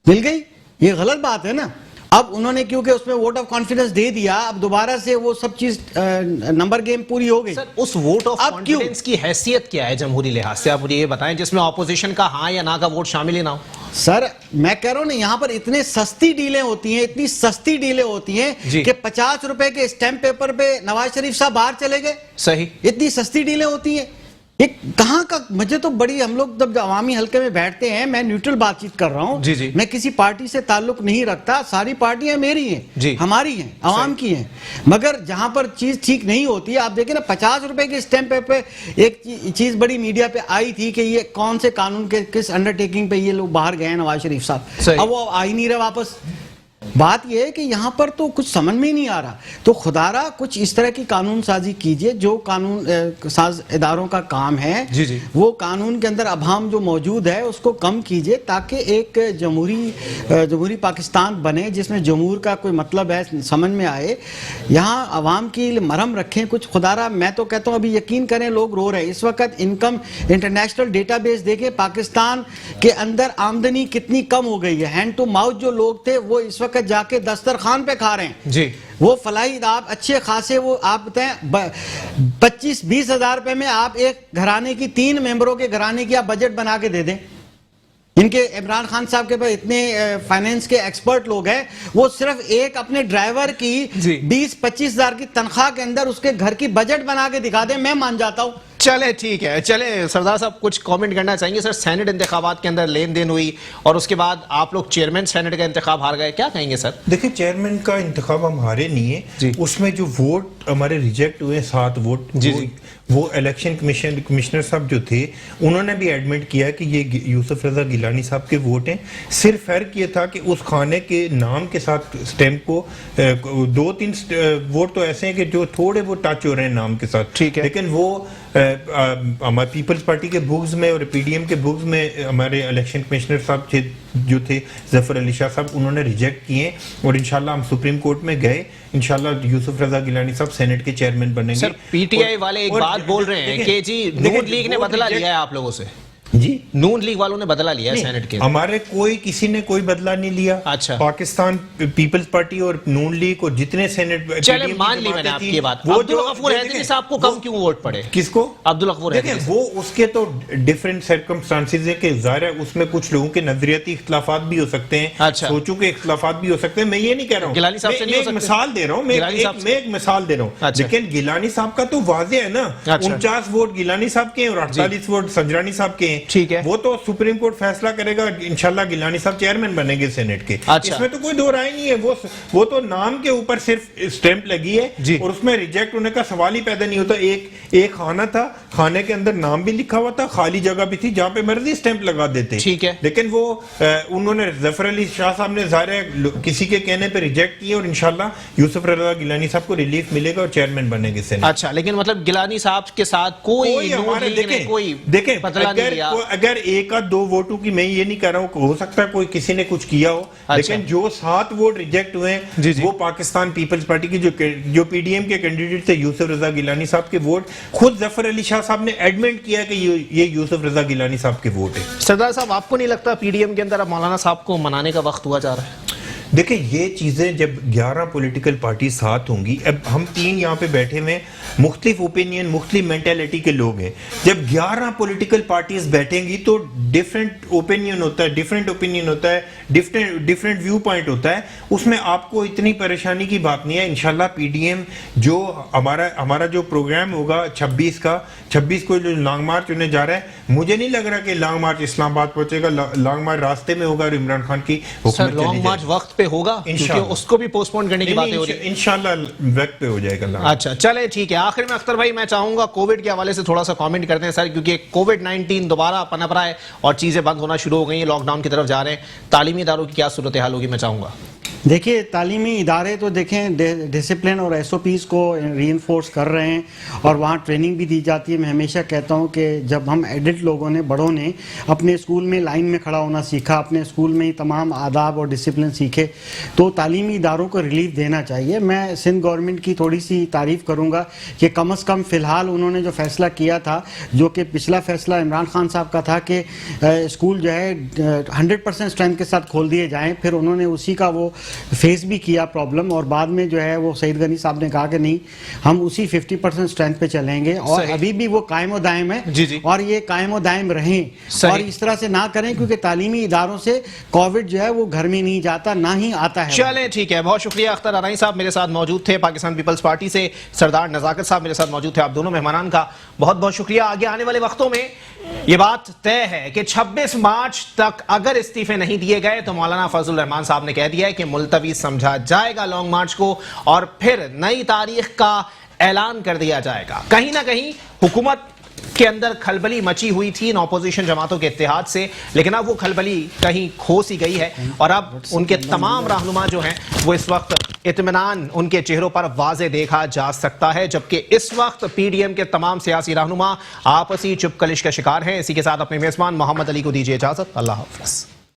مل گئی؟ یہ غلط بات ہے نا. اب انہوں نے کیونکہ اس میں ووٹ آف کانفیڈنس دے دیا, اب دوبارہ سے وہ سب چیز نمبر گیم پوری ہو گئی. سر اس ووٹ آف کانفیڈنس کی حیثیت کیا ہے جمہوری لحاظ سے, آپ مجھے یہ بتائیں, جس میں اپوزیشن کا ہاں یا نہ کا ووٹ شامل ہی نہ ہو؟ سر میں کہہ رہا ہوں نا, یہاں پر اتنے سستی ڈیلیں ہوتی ہیں, اتنی سستی ڈیلیں ہوتی ہیں کہ 50 روپے کے اسٹیمپ پیپر پہ نواز شریف صاحب باہر چلے گئے. صحیح, اتنی سستی ڈیلیں ہوتی ہیں. ایک کہاں کا, مجھے تو بڑی, ہم لوگ جب عوامی حلقے میں بیٹھتے ہیں, میں نیوٹرل بات چیت کر رہا ہوں, میں کسی پارٹی سے تعلق نہیں رکھتا, ساری پارٹیاں میری ہیں, ہماری ہیں, عوام کی ہیں. مگر جہاں پر چیز ٹھیک نہیں ہوتی ہے, آپ دیکھیں نا 50 روپے کے اسٹیمپ پہ ایک چیز بڑی میڈیا پہ آئی تھی کہ یہ کون سے قانون کے کس انڈرٹیکنگ پہ یہ لوگ باہر گئے ہیں نواز شریف صاحب, اب وہ آ ہی نہیں رہے واپس. بات یہ ہے کہ یہاں پر تو کچھ سمجھ میں ہی نہیں آ رہا. تو خدارہ کچھ اس طرح کی قانون سازی کیجئے, جو قانون ساز اداروں کا کام ہے وہ قانون کے اندر ابہام جو موجود ہے اس کو کم کیجئے, تاکہ ایک جمہوری پاکستان بنے جس میں جمہور کا کوئی مطلب ہے, سمجھ میں آئے. یہاں عوام کی مرہم رکھیں کچھ. خدارہ میں تو کہتا ہوں ابھی یقین کریں, لوگ رو رہے ہیں اس وقت. انکم انٹرنیشنل ڈیٹا بیس دیکھیں, پاکستان کے اندر آمدنی کتنی کم ہو گئی ہے. ہینڈ ٹو ماؤتھ جو لوگ تھے وہ اس وقت جا کے دسترخوان پہ کھا رہے ہیں. وہ فلاحی آپ اچھے خاصے, وہ آپ بتائیں 25-20 ہزار روپے میں آپ ایک گھرانے کی 3 ممبروں کے گھرانے کی آپ بجٹ بنا کے دے دیں. ان کے عمران خان صاحب کے پاس اتنے فائنینس کے ایکسپرٹ لوگ ہیں, وہ صرف ایک اپنے ڈرائیور کی 20-25 ہزار کی تنخواہ کے اندر اس کے گھر کی بجٹ بنا کے دکھا دیں, میں مان جاتا ہوں. چلے ٹھیک ہے, چلے سردار صاحب کچھ کامنٹ کرنا چاہیں گے؟ سر سینٹ انتخابات کے اندر لین دین ہوئی اور اس کے بعد آپ لوگ چیئرمین سینٹ کا انتخاب ہار گئے, کیا کہیں گے سر؟ دیکھیں چیئرمین کا انتخاب ہم ہارے نہیں ہیں, اس میں جو ووٹ ہمارے ریجیکٹ ہوئے 7 ووٹ, وہ الیکشن کمشنر صاحب جو تھے انہوں نے بھی ایڈمٹ کیا کہ یہ یوسف رضا گیلانی صاحب کے ووٹ ہیں. صرف فرق یہ تھا کہ اس خانے کے نام کے ساتھ سٹیمپ کو 2-3 ووٹ تو ایسے ہیں کہ جو تھوڑے وہ ٹچ ہو رہے ہیں نام کے ساتھ, لیکن وہ ہمارے پیپلز پارٹی کے بھوگز میں اور پی ڈی ایم کے بھوگز میں ہمارے الیکشن کمشنر صاحب جو تھے ظفر علی شاہ صاحب, انہوں نے ریجیکٹ کیے. اور انشاءاللہ ہم سپریم کورٹ میں گئے, انشاءاللہ یوسف رضا گیلانی صاحب سینٹ کے چیئرمین بنیں گے. سر پی ٹی آئی والے ایک بات بول رہے ہیں کہ جی نون لیگ نے بدلہ لیا ہے آپ لوگوں سے. جی نون لیگ والوں نے بدلہ لیا ہے سینٹ کے. ہمارے کسی نے کوئی بدلہ نہیں لیا. اچھا, پاکستان پیپلز پارٹی اور نون لیگ اور جتنے سینٹ, چلے مان لی میں نے آپ کی بات, عبدالغفور حیدری صاحب کو کم کیوں ووٹ پڑے؟ کس کو؟ عبدالغفور حیدری. وہ اس کے تو ڈیفرنٹ سرکمسٹانسز ہیں کہ ظاہر ہے اس میں کچھ لوگوں کے نظریاتی اختلافات بھی ہو سکتے ہیں, سوچوں کے اختلافات بھی ہو سکتے ہیں. میں یہ نہیں کہہ رہا ہوں, گیلانی صاحب سے نہیں ہو سکتے, مثال دے رہا ہوں, میں ایک مثال دے رہا ہوں. لیکن گیلانی صاحب کا تو واضح ہے نا, 49 ووٹ گیلانی صاحب کے ہیں اور 48 ووٹ سنجرانی صاحب کے ہیں. ٹھیک ہے, وہ تو سپریم کورٹ فیصلہ کرے گا, انشاءاللہ گیلانی صاحب چیئرمین بنیں گے سینٹ کے. اس میں تو کوئی دو رائے نہیں ہے, وہ تو نام کے اوپر صرف اسٹیمپ لگی ہے اور اس میں ریجیکٹ ہونے کا سوال ہی پیدا نہیں ہوتا. ایک خانہ تھا کھانے کے اندر نام بھی لکھا ہوا تھا, خالی جگہ بھی تھی, جہاں پہ مرضی اسٹیمپ لگا دیتے. ٹھیک ہے, لیکن وہ انہوں نے ظفر علی شاہ صاحب نے ظاہر ہے کسی کے کہنے پہ ریجیکٹ کیے, اور انشاءاللہ یوسف رضا گیلانی صاحب کو ریلیف ملے گا اور چیئرمین بنے گے سینیٹ. اچھا, لیکن مطلب گیلانی صاحب کے ساتھ کوئی دیکھیں اگر ایک آدھ دو ووٹوں کی, میں یہ نہیں کہہ رہا ہوں, ہو سکتا ہے کوئی کسی نے کچھ کیا ہو, لیکن جو 7 ووٹ ریجیکٹ ہوئے ہیں وہ پاکستان پیپلز پارٹی کی جو پی ڈی ایم کے کینڈیڈیٹ تھے یوسف رضا گیلانی صاحب کے ووٹ, خود ظفر علی شاہ صاحب نے ایڈمنٹ کیا کہ یہ یوسف رضا گیلانی صاحب کے ووٹ ہے. سردار صاحب, آپ کو نہیں لگتا پی ڈی ایم کے اندر اب مولانا صاحب کو منانے کا وقت ہوا جا رہا ہے؟ دیکھیں یہ چیزیں جب 11 پولیٹیکل پارٹی ساتھ ہوں گی, اب ہم 3 یہاں پہ بیٹھے ہوئے مختلف اوپینین مختلف مینٹیلٹی کے لوگ ہیں, جب 11 پولیٹیکل پارٹیز بیٹھیں گی تو ڈیفرنٹ اوپینین ہوتا ہے, ڈیفرنٹ اوپینین ہوتا ہے, ڈیفرنٹ ویو پوائنٹ ہوتا ہے, اس میں آپ کو اتنی پریشانی کی بات نہیں ہے. انشاءاللہ پی ڈی ایم جو ہمارا جو پروگرام ہوگا 26 کو جو لانگ مارچ ہونے جا رہا ہے, مجھے نہیں لگ رہا کہ لانگ مارچ اسلام آباد پہنچے گا, لانگ مارچ راستے میں ہوگا اور عمران خان کی حکومت لانگ مارچ وقت پہ ہوگا, کیونکہ اس کو بھی پوسٹ پون کرنے کی باتیں ہو رہی ہیں. انشاءاللہ وقت پہ ہو جائے گا. اچھا چلے ٹھیک ہے. آخر میں اختر بھائی میں چاہوں گا کووڈ کے حوالے سے تھوڑا سا کامنٹ کرتے ہیں سر, کیونکہ کووڈ 19 دوبارہ پنپ رہا ہے اور چیزیں بند ہونا شروع ہو گئی ہیں, لاک ڈاؤن کی طرف جا رہے ہیں. تعلیمی اداروں کی کیا صورتحال ہوگی, میں چاہوں گا. دیکھیے تعلیمی ادارے تو دیکھیں ڈسپلن اور ایس او پیز کو ری انفورس کر رہے ہیں اور وہاں ٹریننگ بھی دی جاتی ہے. میں ہمیشہ کہتا ہوں کہ جب ہم ایڈلٹ لوگوں نے, بڑوں نے اپنے اسکول میں لائن میں کھڑا ہونا سیکھا, اپنے اسکول میں ہی تمام آداب اور ڈسپلن سیکھے, تو تعلیمی اداروں کو ریلیف دینا چاہیے. میں سندھ گورنمنٹ کی تھوڑی سی تعریف کروں گا کہ کم از کم فی الحال انہوں نے جو فیصلہ کیا تھا, جو کہ پچھلا فیصلہ عمران خان صاحب کا تھا کہ اسکول جو ہے 100% اسٹرینتھ کے ساتھ کھول دیے جائیں, پھر انہوں نے اسی کا وہ فیس بھی کیا پرابلم, اور بعد میں جو ہے وہ سعید غنی صاحب نے کہا کہ نہیں ہم اسی 50% اسٹرینتھ پہ چلیں گے, اور ابھی بھی وہ قائم و دائم ہے, اور یہ قائم و دائم رہیں, اور اس طرح سے نہ کریں کیونکہ تعلیمی اداروں سے کووڈ جو ہے وہ گھر میں نہیں جاتا, نہ ہی آتا ہے. چلیں ٹھیک ہے, بہت شکریہ. اختر ارائیں صاحب میرے ساتھ موجود تھے پاکستان پیپلز پارٹی سے, سردار نزاکت صاحب میرے ساتھ موجود تھے. آپ دونوں مہمانان کا بہت بہت شکریہ. آگے آنے والے وقتوں میں یہ بات طے ہے کہ 26 مارچ تک اگر استعفے نہیں دیے گئے تو مولانا فضل الرحمان صاحب نے کہہ دیا ہے کہ ملتوی سمجھا جائے گا لانگ مارچ کو, اور پھر نئی تاریخ کا اعلان کر دیا جائے گا. کہیں نہ کہیں حکومت کے اندر کھلبلی مچی ہوئی تھی ان اپوزیشن جماعتوں کے اتحاد سے, لیکن اب وہ کھلبلی کہیں کھو سی گئی ہے, اور اب ان کے تمام رہنما جو ہیں وہ اس وقت اطمینان ان کے چہروں پر واضح دیکھا جا سکتا ہے, جبکہ اس وقت پی ڈی ایم کے تمام سیاسی رہنما آپسی چپ کلش کا شکار ہیں. اسی کے ساتھ اپنے میزبان محمد علی کو دیجیے اجازت. اللہ حافظ.